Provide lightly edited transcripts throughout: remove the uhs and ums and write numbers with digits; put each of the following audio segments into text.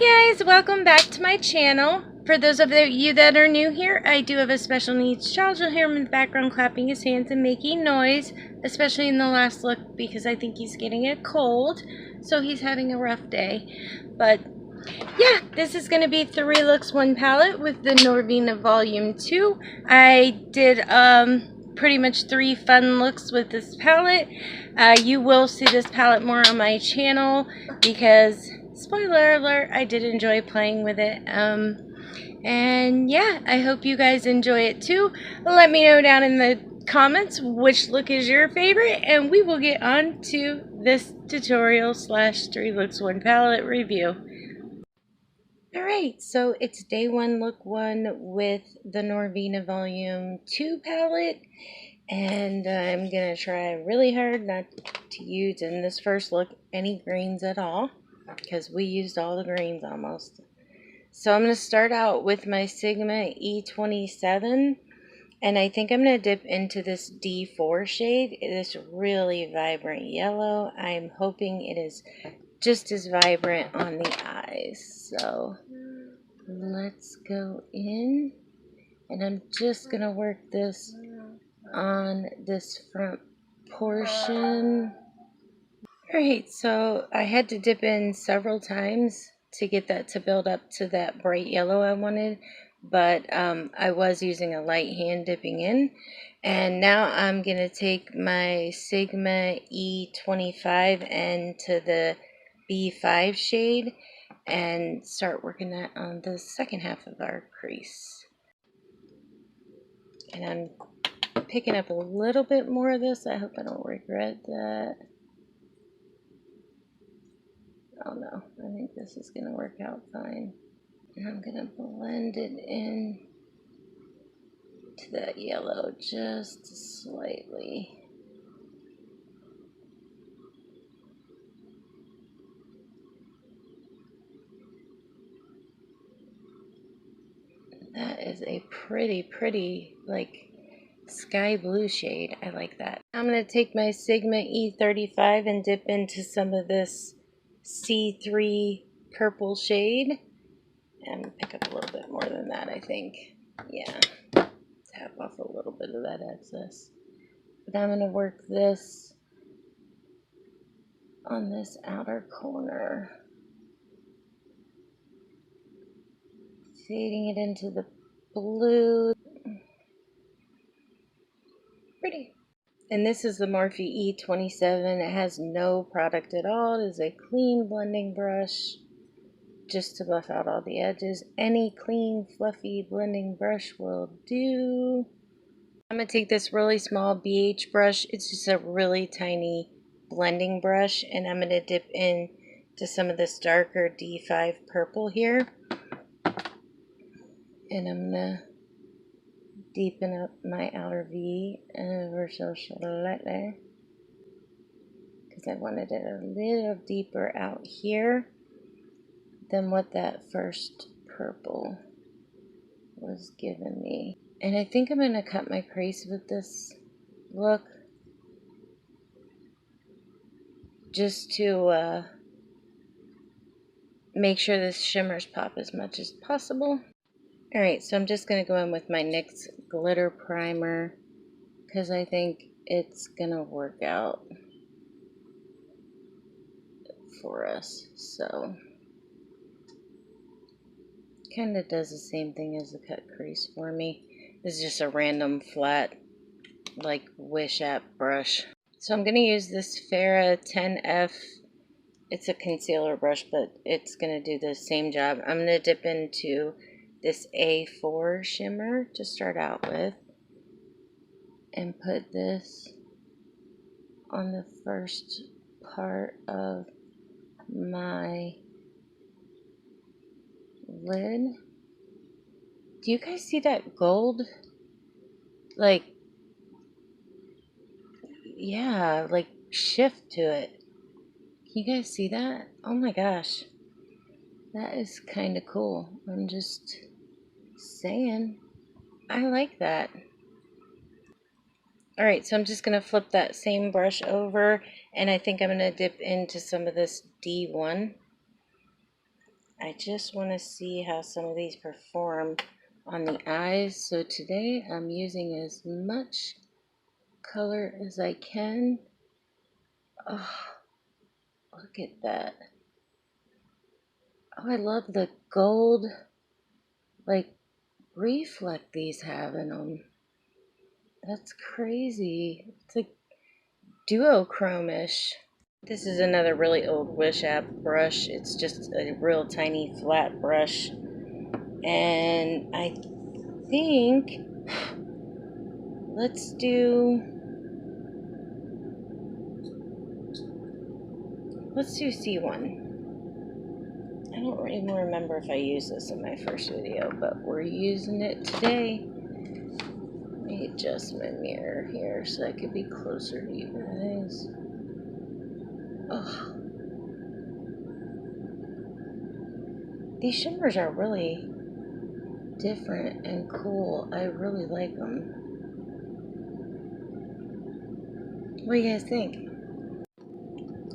Hi guys, welcome back to my channel. For those of you that are new here, I do have a special needs child. You'll hear him in the background clapping his hands and making noise, especially in the last look because I think he's getting a cold, so he's having a rough day. But yeah, this is going to be 3 looks 1 palette with the Norvina Volume 2. I did pretty much 3 fun looks with this palette. You will see this palette more on my channel because, spoiler alert, I did enjoy playing with it. And yeah, I hope you guys enjoy it too. Let me know down in the comments which look is your favorite, and we will get on to this tutorial slash 3 looks 1 palette review. Alright, so it's day 1, look 1 with the Norvina Volume 2 palette, and I'm going to try really hard not to use in this first look any greens at all, because we used all the greens almost. So I'm going to start out with my Sigma E27, and I think I'm going to dip into this D4 shade, this really vibrant yellow. I'm hoping it is just as vibrant on the eyes. So let's go in, and I'm just going to work this on this front portion. Alright, so I had to dip in several times to get that to build up to that bright yellow I wanted, but I was using a light hand dipping in. And now I'm going to take my Sigma E25 into the B5 shade and start working that on the second half of our crease. And I'm picking up a little bit more of this. I hope I don't regret that. Oh no, I think this is going to work out fine. And I'm going to blend it in to that yellow just slightly. That is a pretty, like, sky blue shade. I like that. I'm going to take my Sigma E35 and dip into some of this C3 purple shade. And pick up a little bit more than that, I think. Yeah. Tap off a little bit of that excess. But I'm going to work this on this outer corner. Fading it into the blue. Pretty. And this is the Morphe E27. It has no product at all. It is a clean blending brush just to buff out all the edges. Any clean, fluffy blending brush will do. I'm going to take this really small BH brush. It's just a really tiny blending brush, and I'm going to dip in to some of this darker D5 purple here. And I'm going to deepen up my outer V ever so slightly, because I wanted it a little deeper out here than what that first purple was giving me. And I think I'm going to cut my crease with this look just to make sure this shimmers pop as much as possible. Alright, so I'm just going to go in with my NYX glitter primer because I think it's going to work out for us. So kind of does the same thing as the cut crease for me. This is just a random flat, like, Wish app brush. So I'm going to use this Farrah 10F. It's a concealer brush, but it's going to do the same job. I'm going to dip into this A4 shimmer to start out with and put this on the first part of my lid. Do you guys see that gold? Like, yeah, like, shift to it. Can you guys see that? Oh my gosh. That is kind of cool. I'm just saying. I like that. Alright, so I'm just going to flip that same brush over, and I think I'm going to dip into some of this D1. I just want to see how some of these perform on the eyes. So today I'm using as much color as I can. Oh, look at that. Oh, I love the gold, like, reflect these have in them. That's crazy. It's like duochromish. This is another really old Wish app brush. It's just a real tiny flat brush. And I think let's do C1. I don't even remember if I used this in my first video, but we're using it today. Let me adjust my mirror here so I could be closer to you guys. Oh, these shimmers are really different and cool. I really like them. What do you guys think?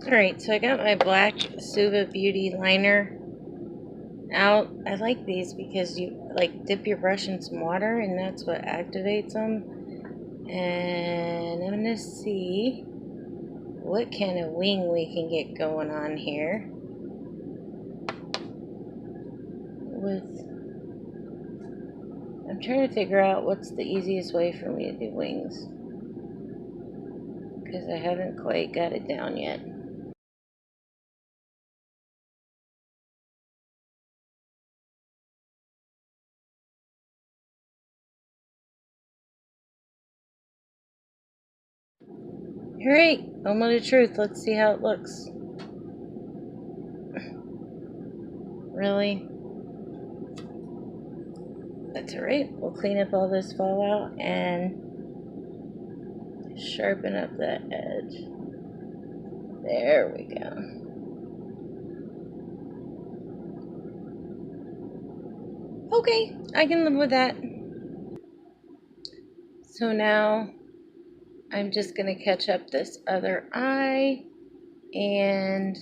Alright, so I got my black Suva Beauty liner out. I like these because you like dip your brush in some water and that's what activates them. And I'm gonna see what kind of wing we can get going on here with. I'm trying to figure out what's the easiest way for me to do wings because I haven't quite got it down yet. Alright, moment of truth. Let's see how it looks. Really? That's alright. We'll clean up all this fallout and sharpen up that edge. There we go. Okay, I can live with that. So now I'm just going to catch up this other eye and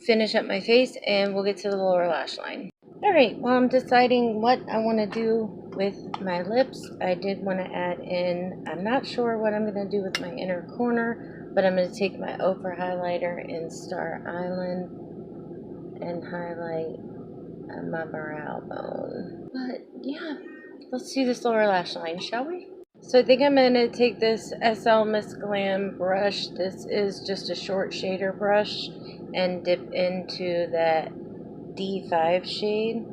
finish up my face and we'll get to the lower lash line. Alright, well, I'm deciding what I want to do with my lips. I did want to add in, I'm not sure what I'm going to do with my inner corner, but I'm going to take my ochre highlighter in Star Island and highlight my brow bone. But yeah, let's do this lower lash line, shall we? So I think I'm going to take this SL Miss Glam brush. This is just a short shader brush and dip into that D5 shade.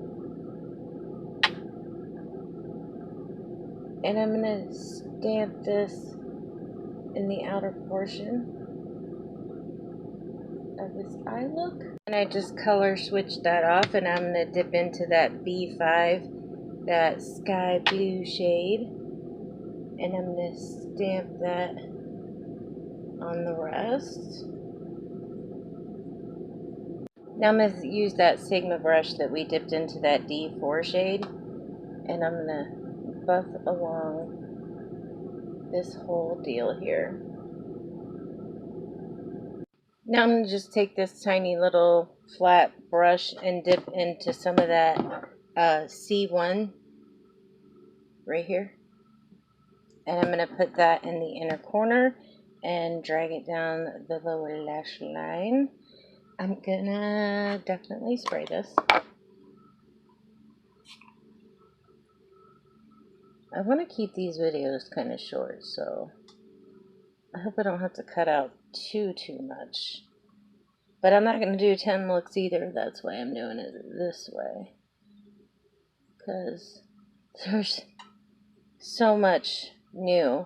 And I'm going to stamp this in the outer portion of this eye look. And I just color switched that off and I'm going to dip into that B5, that sky blue shade. And I'm going to stamp that on the rest. Now I'm going to use that Sigma brush that we dipped into that D4 shade. And I'm going to buff along this whole deal here. Now I'm going to just take this tiny little flat brush and dip into some of that C1 right here. And I'm going to put that in the inner corner and drag it down the lower lash line. I'm going to definitely spray this. I want to keep these videos kind of short, so I hope I don't have to cut out too much. But I'm not going to do 10 looks either. That's why I'm doing it this way. Because there's so much new.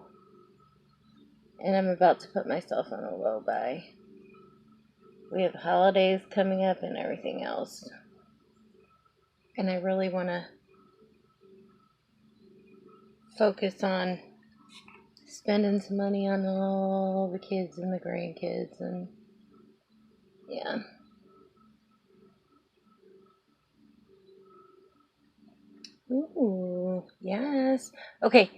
And I'm about to put myself on a low buy. We have holidays coming up and everything else. And I really want to focus on spending some money on all the kids and the grandkids. And yeah. Ooh, yes. Okay,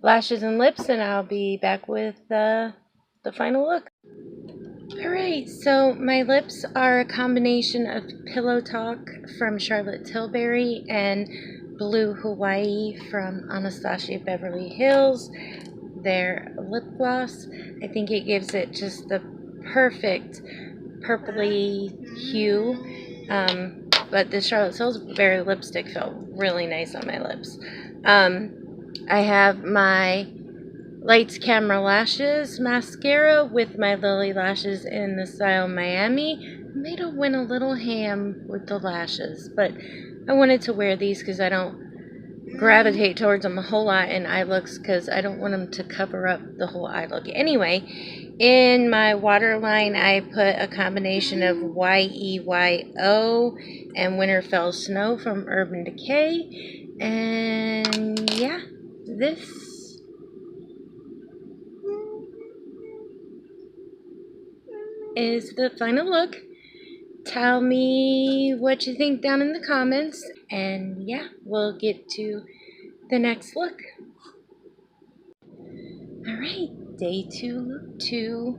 lashes and lips, and I'll be back with the final look. Alright, so my lips are a combination of Pillow Talk from Charlotte Tilbury and Blue Hawaii from Anastasiabeverlyhills. Their lip gloss. I think it gives it just the perfect purpley hue. But the Charlotte Tilbury lipstick felt really nice on my lips. I have my Lights Camera Lashes mascara with my Lily lashes in the style Miami. I might have went a little ham with the lashes, but I wanted to wear these because I don't gravitate towards them a whole lot in eye looks because I don't want them to cover up the whole eye look. Anyway, in my waterline, I put a combination of YEYO and Winter Fell Snow from Urban Decay. And yeah, this is the final look. Tell me what you think down in the comments. And yeah, we'll get to the next look. Alright, day 2, look 2.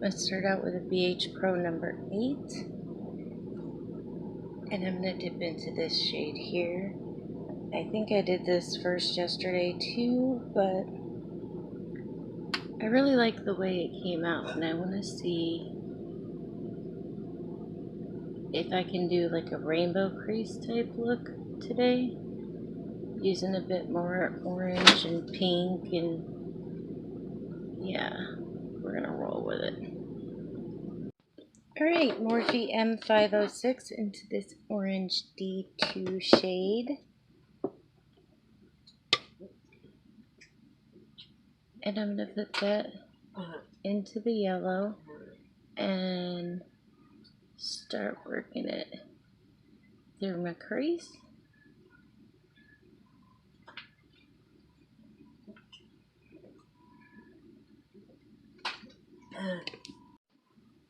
Let's start out with a BH Pro number 8. And I'm going to dip into this shade here. I think I did this first yesterday too, but I really like the way it came out, and I want to see if I can do like a rainbow crease type look today, using a bit more orange and pink, and yeah, we're gonna roll with it. Alright, Morphe M506 into this orange D2 shade. And I'm going to put that into the yellow and start working it through my crease.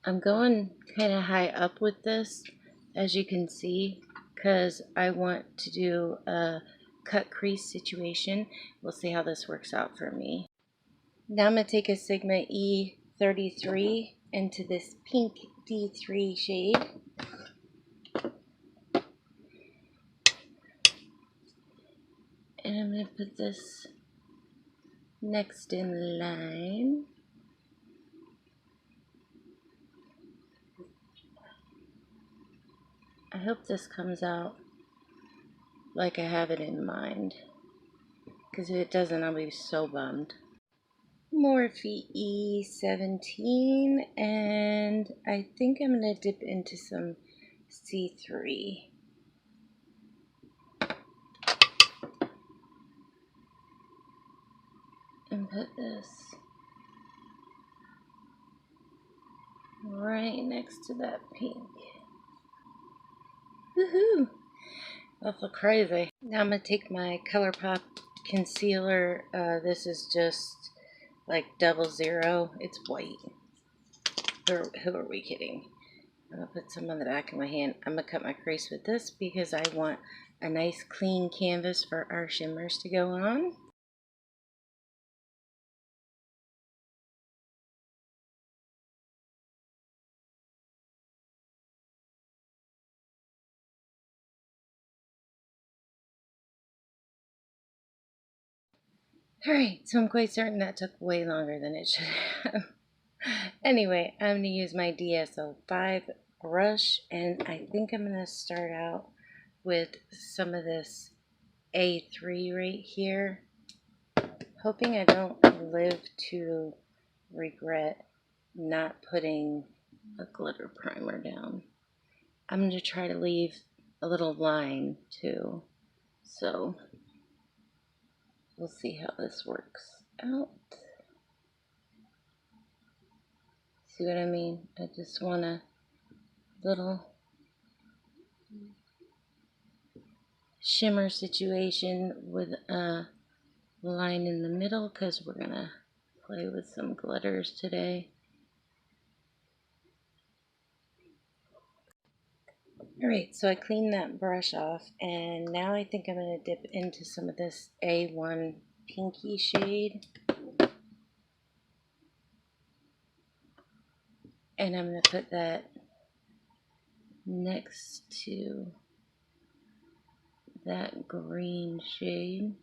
I'm going kind of high up with this, as you can see, because I want to do a cut crease situation. We'll see how this works out for me. Now I'm going to take a Sigma E33 into this pink D3 shade. And I'm going to put this next in line. I hope this comes out like I have it in mind, because if it doesn't, I'll be so bummed. Morphe E17, and I think I'm going to dip into some C3. And put this right next to that pink. Woohoo! That looks crazy. Now I'm going to take my ColourPop concealer. This is just like 00. It's white. Who are we kidding? I'm going to put some on the back of my hand. I'm going to cut my crease with this because I want a nice clean canvas for our shimmers to go on. Alright, so I'm quite certain that took way longer than it should have. Anyway, I'm going to use my DSO5 brush, and I think I'm going to start out with some of this A3 right here. Hoping I don't live to regret not putting a glitter primer down. I'm going to try to leave a little line too, so we'll see how this works out. See what I mean? I just want a little shimmer situation with a line in the middle, because we're going to play with some glitters today. Alright, so I cleaned that brush off, and now I think I'm going to dip into some of this A1 pinky shade. And I'm going to put that next to that green shade.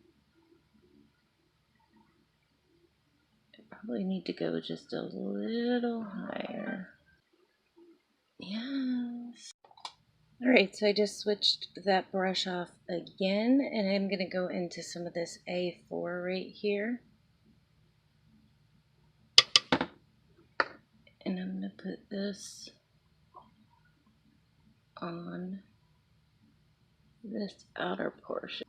I probably need to go just a little higher. Yes. Alright, so I just switched that brush off again, and I'm going to go into some of this A4 right here. And I'm going to put this on this outer portion.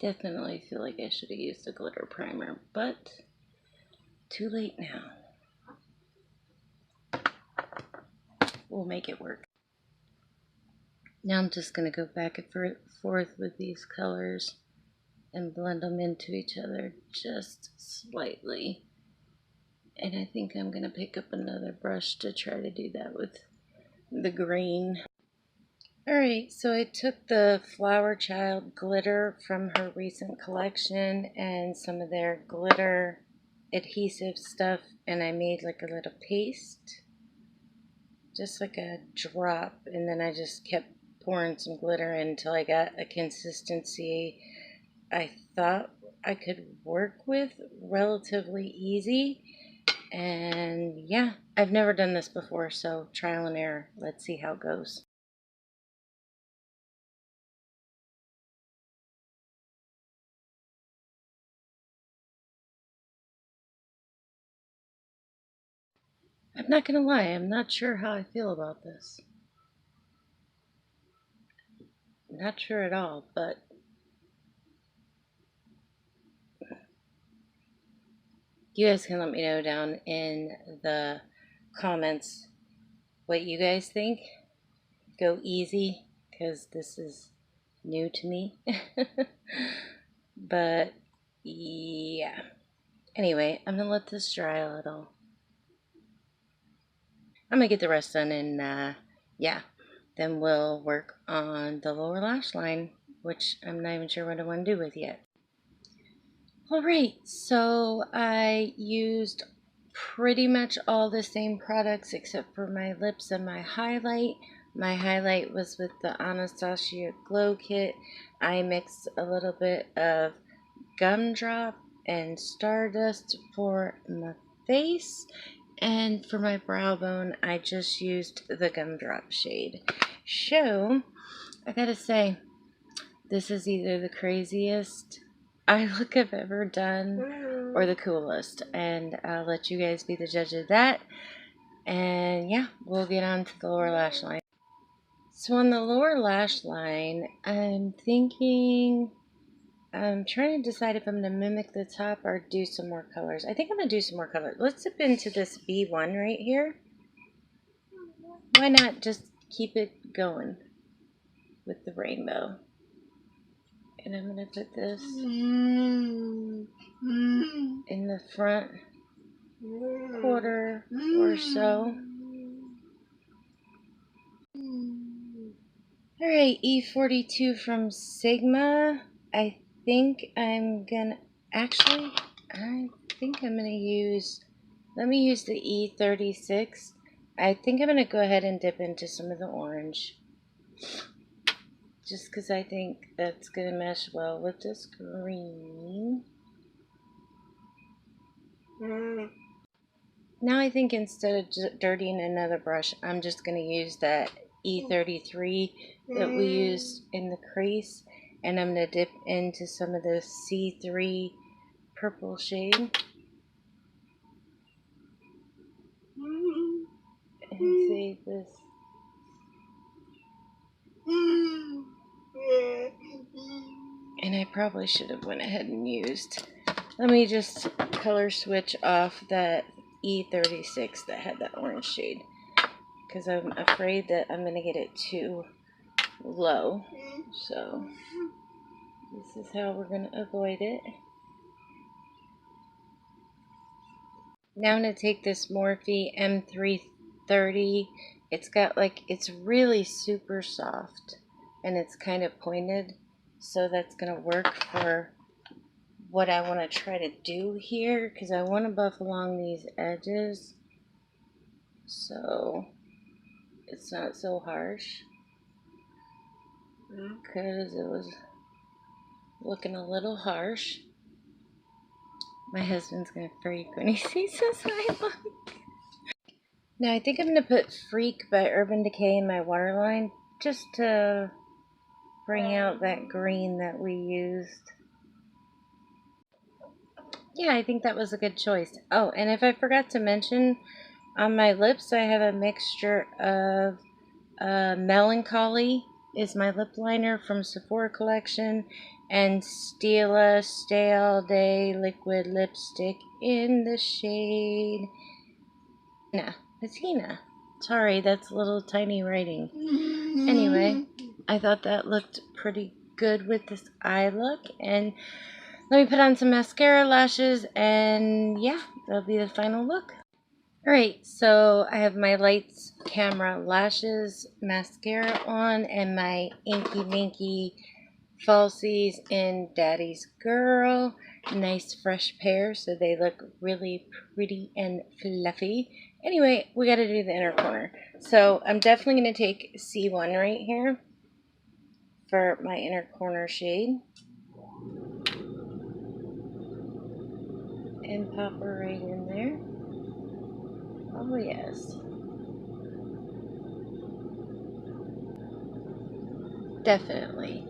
Definitely feel like I should have used a glitter primer, but too late now. We'll make it work. Now I'm just going to go back and forth with these colors and blend them into each other just slightly. And I think I'm going to pick up another brush to try to do that with the green. Alright, so I took the Flower Child glitter from her recent collection and some of their glitter adhesive stuff, and I made like a little paste, just like a drop, and then I just kept pouring some glitter until I got a consistency I thought I could work with relatively easy. And yeah, I've never done this before, so trial and error. Let's see how it goes. I'm not gonna lie, I'm not sure how I feel about this. Not sure at all, but you guys can let me know down in the comments what you guys think. Go easy, because this is new to me. But yeah. Anyway, I'm gonna let this dry a little. I'm gonna get the rest done, and yeah, then we'll work on the lower lash line, which I'm not even sure what I want to do with yet. Alright, so I used pretty much all the same products except for my lips and my highlight. My highlight was with the Anastasia Glow Kit. I mixed a little bit of Gumdrop and Stardust for my face. And for my brow bone, I just used the Gumdrop shade. So, I gotta say, this is either the craziest eye look I've ever done or the coolest. And I'll let you guys be the judge of that. And yeah, we'll get on to the lower lash line. So on the lower lash line, I'm trying to decide if I'm going to mimic the top or do some more colors. I think I'm going to do some more colors. Let's dip into this B1 right here. Why not just keep it going with the rainbow? And I'm going to put this in the front quarter or so. Alright, E42 from Sigma. I think I'm gonna use, let me use the E36. I think I'm gonna go ahead and dip into some of the orange, just because I think that's gonna mesh well with this green. Now I think instead of dirtying another brush, I'm just gonna use that E33 that we used in the crease, and I'm going to dip into some of the C3 purple shade and save this. And I probably should have went ahead and used, let me just color switch off that E36 that had that orange shade, because I'm afraid that I'm going to get it too low. So this is how we're going to avoid it. Now I'm going to take this Morphe M330. It's got like, it's really super soft and it's kind of pointed. So that's going to work for what I want to try to do here, because I want to buff along these edges. so it's not so harsh, because it was looking a little harsh. My husband's gonna freak when he sees this eye look. Now I think I'm gonna put Freak by Urban Decay in my waterline, just to bring out that green that we used. Yeah, I think that was a good choice. Oh, and if I forgot to mention, on my lips I have a mixture of Melancholy is my lip liner from Sephora collection, and Stila Stay All Day liquid lipstick in the shade Patina. Sorry, that's a little tiny writing. Anyway, I thought that looked pretty good with this eye look, and let me put on some mascara, lashes, and yeah, that'll be the final look. Alright, so I have my Lights, Camera, Lashes, mascara on, and my Inky Winky falsies in Daddy's Girl. Nice fresh pair, so they look really pretty and fluffy. Anyway, we gotta do the inner corner. So I'm definitely gonna take C1 right here for my inner corner shade. And pop her right in there. Oh yes. Definitely.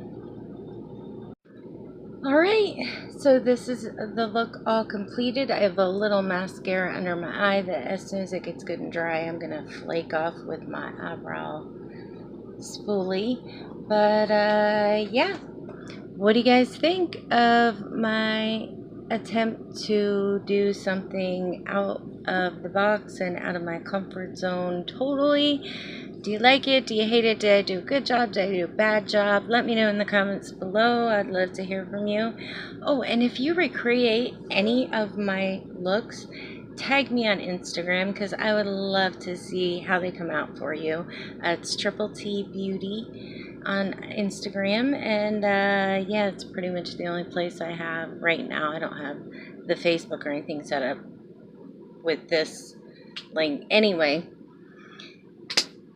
Alright, so this is the look all completed. I have a little mascara under my eye that as soon as it gets good and dry, I'm going to flake off with my eyebrow spoolie. But yeah, what do you guys think of my attempt to do something out of the box and out of my comfort zone totally? Do you like it? Do you hate it? Did I do a good job? Did I do a bad job? Let me know in the comments below. I'd love to hear from you. Oh, and if you recreate any of my looks, tag me on Instagram, because I would love to see how they come out for you. It's Triple T Beauty on Instagram, and yeah, it's pretty much the only place I have right now. I don't have the Facebook or anything set up with this link. Anyway,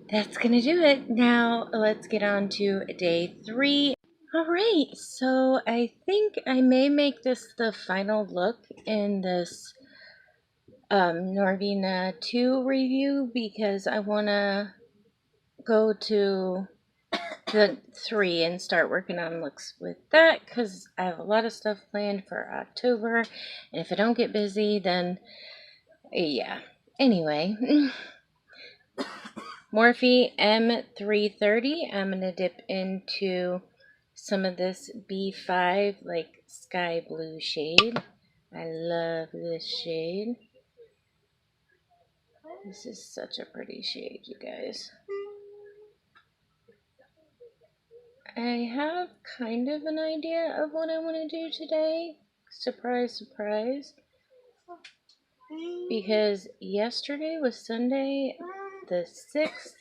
that's gonna do it. Now let's get on to day 3. Alright, so I think I may make this the final look in this Norvina 2 review, because I want to go to the 3 and start working on looks with that, because I have a lot of stuff planned for October, and if I don't get busy, then yeah. Anyway, Morphe M330, I'm going to dip into some of this B5, like sky blue shade. I love this shade. This is such a pretty shade, you guys. I have kind of an idea of what I want to do today. Surprise, surprise. Because yesterday was Sunday the 6th,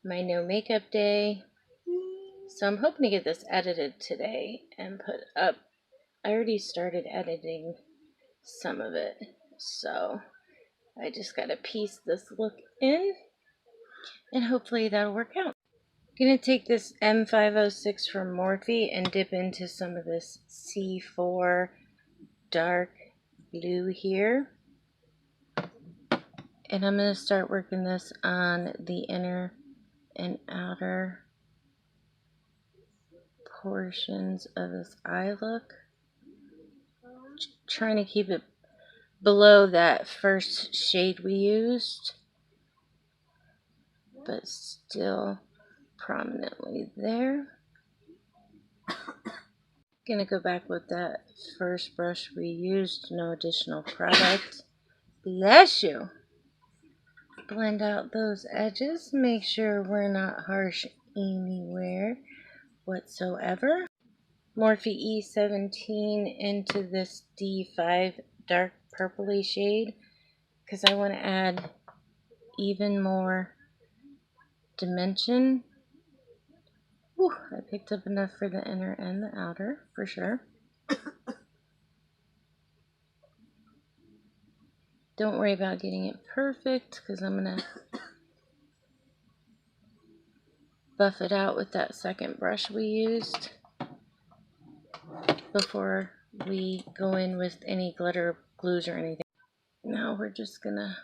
my no makeup day. So I'm hoping to get this edited today and put up. I already started editing some of it, so I just gotta piece this look in, and hopefully that'll work out. I'm gonna take this M506 from Morphe and dip into some of this C4 dark blue here. And I'm gonna start working this on the inner and outer portions of this eye look. Trying to keep it below that first shade we used, but still prominently there. Gonna go back with that first brush we used, no additional product. Bless you. Blend out those edges, make sure we're not harsh anywhere whatsoever. Morphe E17 into this D5 dark purpley shade, because I want to add even more dimension. Whew, I picked up enough for the inner and the outer, for sure. Don't worry about getting it perfect because I'm going to buff it out with that second brush we used before we go in with any glitter glues or anything. Now we're just going to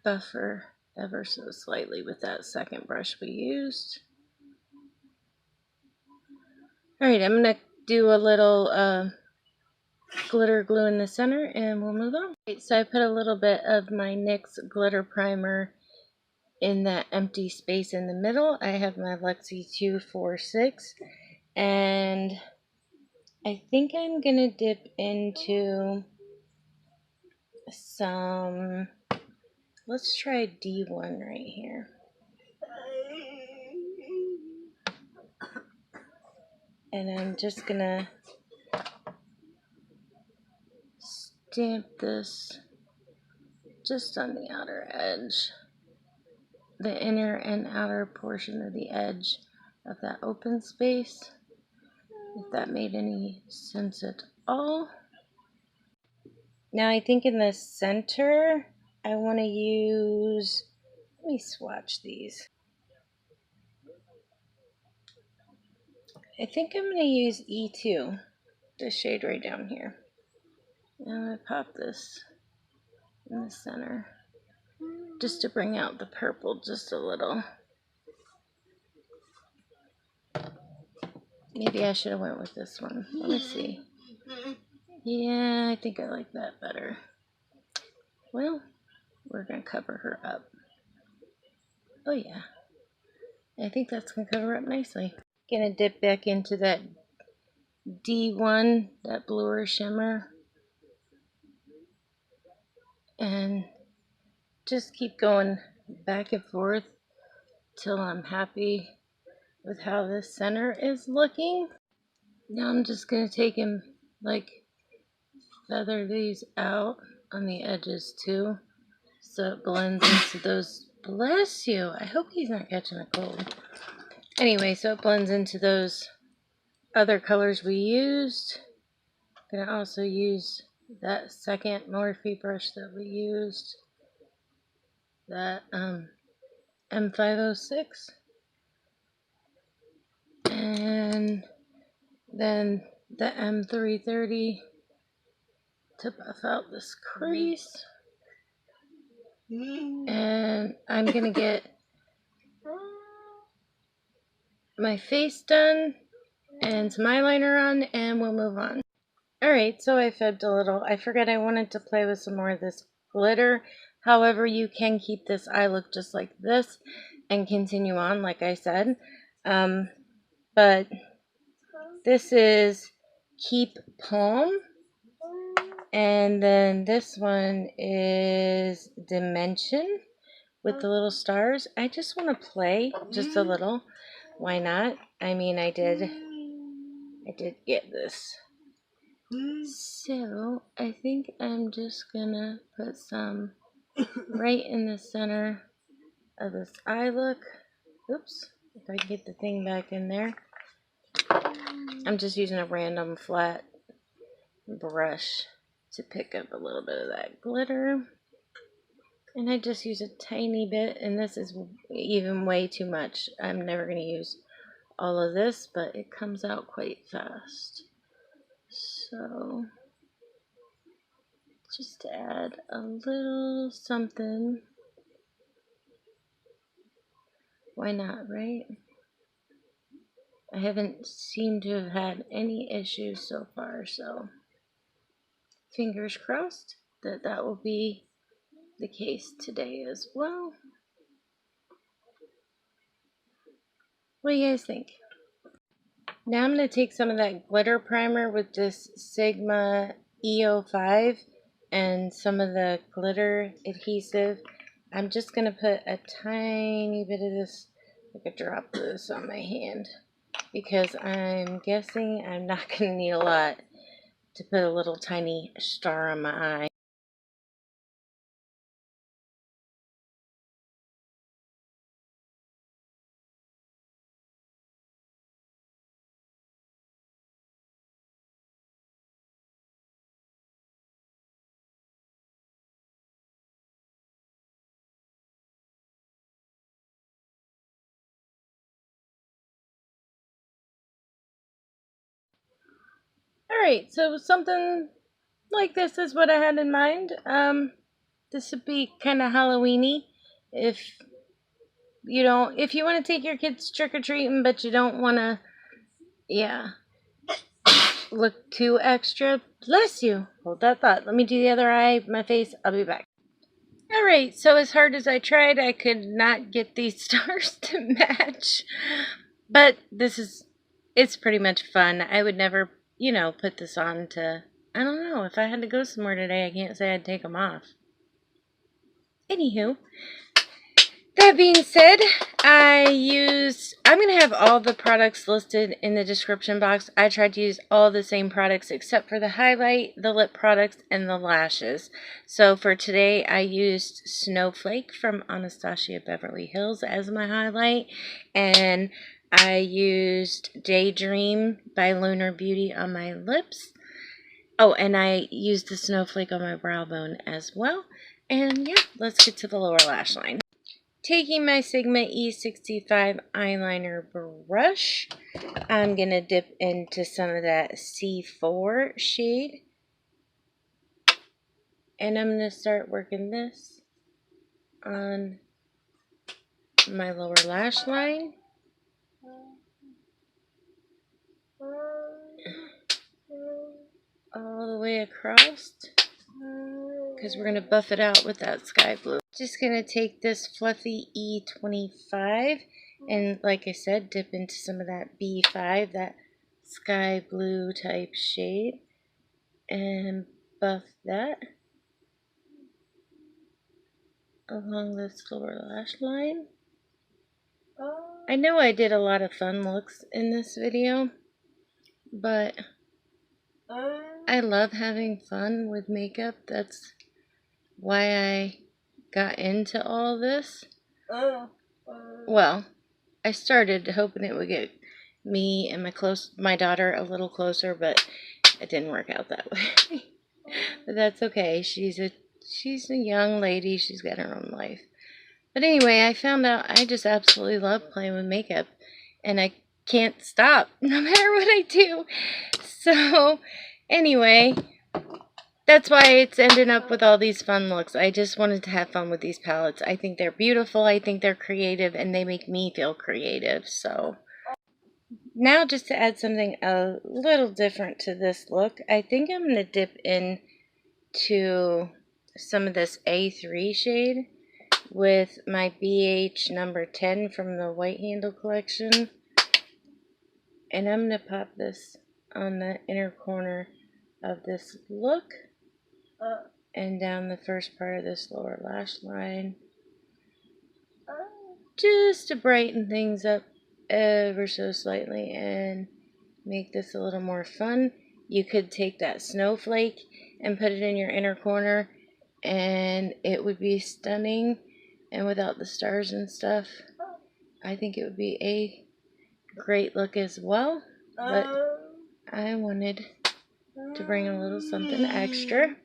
buffer ever so slightly with that second brush we used. Alright, I'm going to do a little glitter glue in the center and we'll move on. Okay, so I put a little bit of my NYX glitter primer in that empty space in the middle. I have my Luxie 246 and I think I'm going to dip into some, let's try D1 right here. And I'm just going to stamp this just on the outer edge, the inner and outer portion of the edge of that open space, if that made any sense at all. Now I think in the center I want to use, let me swatch these. I think I'm going to use E2, this shade right down here. And I'm going to pop this in the center just to bring out the purple just a little. Maybe I should have went with this one. Let me see. Yeah, I think I like that better. Well, we're going to cover her up. Oh yeah, I think that's going to cover her up nicely. Going to dip back into that D1, that bluer shimmer, and just keep going back and forth till I'm happy with how the center is looking. Now I'm just going to take and like feather these out on the edges too, so it blends into those. Bless you, I hope he's not catching a cold. Anyway, so it blends into those other colors we used. I'm going to also use that second Morphe brush that we used, that M506, and then the M330 to buff out this crease. And I'm going to get my face done and some eyeliner on, and we'll move on. Alright, so I fibbed a little. I forgot I wanted to play with some more of this glitter. However, you can keep this eye look just like this and continue on, like I said. But this is Keep Palm. And then this one is Dimension with the little stars. I just want to play just a little. Why not? I mean, I did get this. So I think I'm just gonna put some right in the center of this eye look. Oops, if I can get the thing back in there. I'm just using a random flat brush to pick up a little bit of that glitter. And I just use a tiny bit, and this is even way too much. I'm never going to use all of this, but it comes out quite fast. So just to add a little something. Why not, right? I haven't seemed to have had any issues so far, so fingers crossed that that will be the case today as well. What do you guys think? Now I'm going to take some of that glitter primer with this Sigma EO5 and some of the glitter adhesive. I'm just going to put a tiny bit of this, like a drop of this on my hand, because I'm guessing I'm not going to need a lot to put a little tiny star on my eye. Alright, so something like this is what I had in mind. This would be kind of Halloween-y. If you don't, if you want to take your kids trick-or-treating, but you don't want to, yeah, look too extra. Bless you. Hold that thought. Let me do the other eye, my face. I'll be back. Alright, so as hard as I tried, I could not get these stars to match. But it's pretty much fun. I would never, put this on to, I don't know, if I had to go somewhere today, I can't say I'd take them off. Anywho, that being said, I'm going to have all the products listed in the description box. I tried to use all the same products except for the highlight, the lip products, and the lashes. So for today, I used Snowflake from Anastasiabeverlyhills as my highlight. And I used Daydream by Lunar Beauty on my lips. Oh, and I used the Snowflake on my brow bone as well. And yeah, let's get to the lower lash line. Taking my Sigma E65 eyeliner brush, I'm going to dip into some of that C4 shade. And I'm going to start working this on my lower lash line. All the way across, because we're going to buff it out with that sky blue. Just going to take this fluffy E25 and, like I said, dip into some of that B5, that sky blue type shade, and buff that along this lower lash line. I know I did a lot of fun looks in this video, but I love having fun with makeup. That's why I got into all this. Well, I started hoping it would get me and my daughter a little closer, but it didn't work out that way. But that's okay. She's a young lady. She's got her own life. But anyway, I found out I just absolutely love playing with makeup, and I can't stop no matter what I do. So anyway, that's why it's ending up with all these fun looks. I just wanted to have fun with these palettes. I think they're beautiful, I think they're creative, and they make me feel creative. So now, just to add something a little different to this look, I think I'm going to dip into some of this A3 shade with my BH number 10 from the White Handle collection. And I'm going to pop this on the inner corner of this look and down the first part of this lower lash line, just to brighten things up ever so slightly and make this a little more fun. You could take that Snowflake and put it in your inner corner and it would be stunning, and without the stars and stuff, I think it would be a great look as well. But I wanted to bring a little something extra,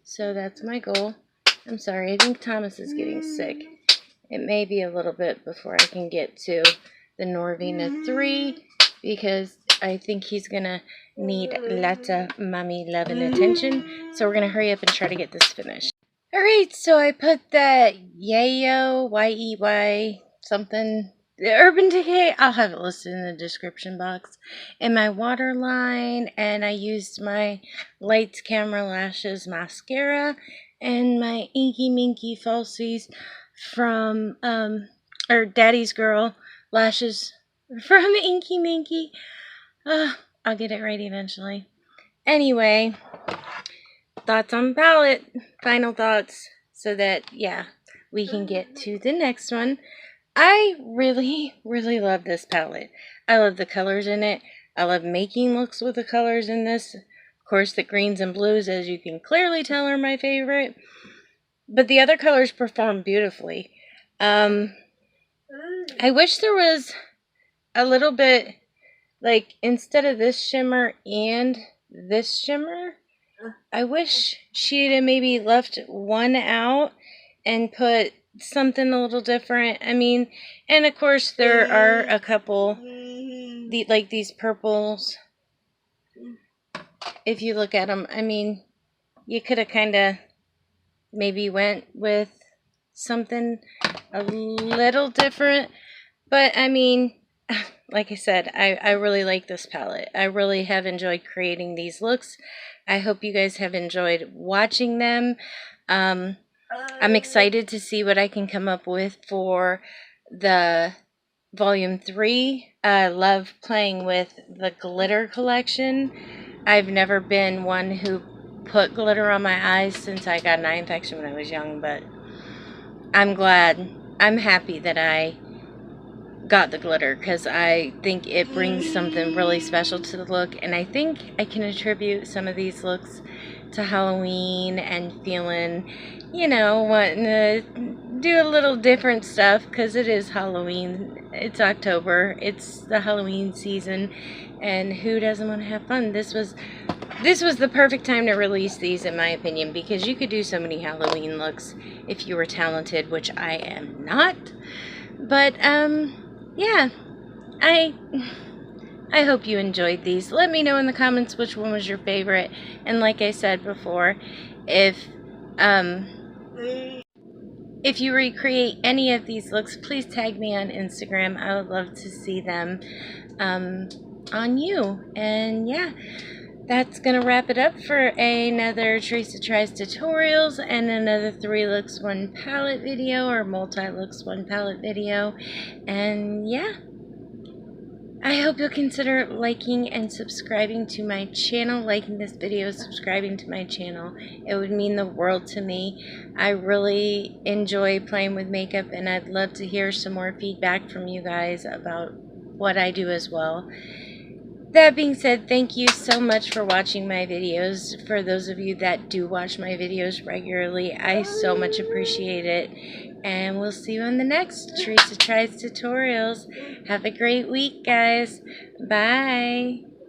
so that's my goal. I'm sorry, I think Thomas is getting sick. It may be a little bit before I can get to the Norvina 3, because I think he's gonna need lots of mommy love and attention. So we're gonna hurry up and try to get this finished. Alright, so I put that Yayo, Y-E-Y, something, the Urban Decay, I'll have it listed in the description box, in my waterline, and I used my Lights Camera Lashes mascara and my Inky Minky Falsies from, or Daddy's Girl lashes from Inky Minky. I'll get it right eventually. Anyway, thoughts on palette, final thoughts, so that, yeah, we can get to the next one. I really, really love this palette. I love the colors in it. I love making looks with the colors in this. Of course, the greens and blues, as you can clearly tell, are my favorite. But the other colors perform beautifully. I wish there was a little bit, like, instead of this shimmer and this shimmer, I wish she'd have maybe left one out and put something a little different. I mean, and of course there are a couple, like these purples if you look at them, I mean, you could have kind of maybe went with something a little different. But I mean, like I said, I really like this palette. I really have enjoyed creating these looks. I hope you guys have enjoyed watching them. I'm excited to see what I can come up with for the Volume 3. I love playing with the glitter collection. I've never been one who put glitter on my eyes since I got an eye infection when I was young, but I'm glad. I'm happy that I got the glitter because I think it brings something really special to the look, and I think I can attribute some of these looks to Halloween and feeling, you know, wanting to do a little different stuff because it is Halloween. It's October. It's the Halloween season, and who doesn't want to have fun? This was the perfect time to release these, in my opinion, because you could do so many Halloween looks if you were talented, which I am not. But yeah, I hope you enjoyed these. Let me know in the comments which one was your favorite. And like I said before, if you recreate any of these looks, please tag me on Instagram. I would love to see them on you. And yeah, that's going to wrap it up for another Teresa Tries Tutorials and another 3 looks 1 palette video, or multi-looks 1 palette video. And yeah, I hope you'll consider liking and subscribing to my channel. Liking this video, subscribing to my channel. It would mean the world to me. I really enjoy playing with makeup, and I'd love to hear some more feedback from you guys about what I do as well. That being said, thank you so much for watching my videos. For those of you that do watch my videos regularly, I so much appreciate it. And we'll see you on the next Teresa Tries Tutorials. Have a great week, guys. Bye.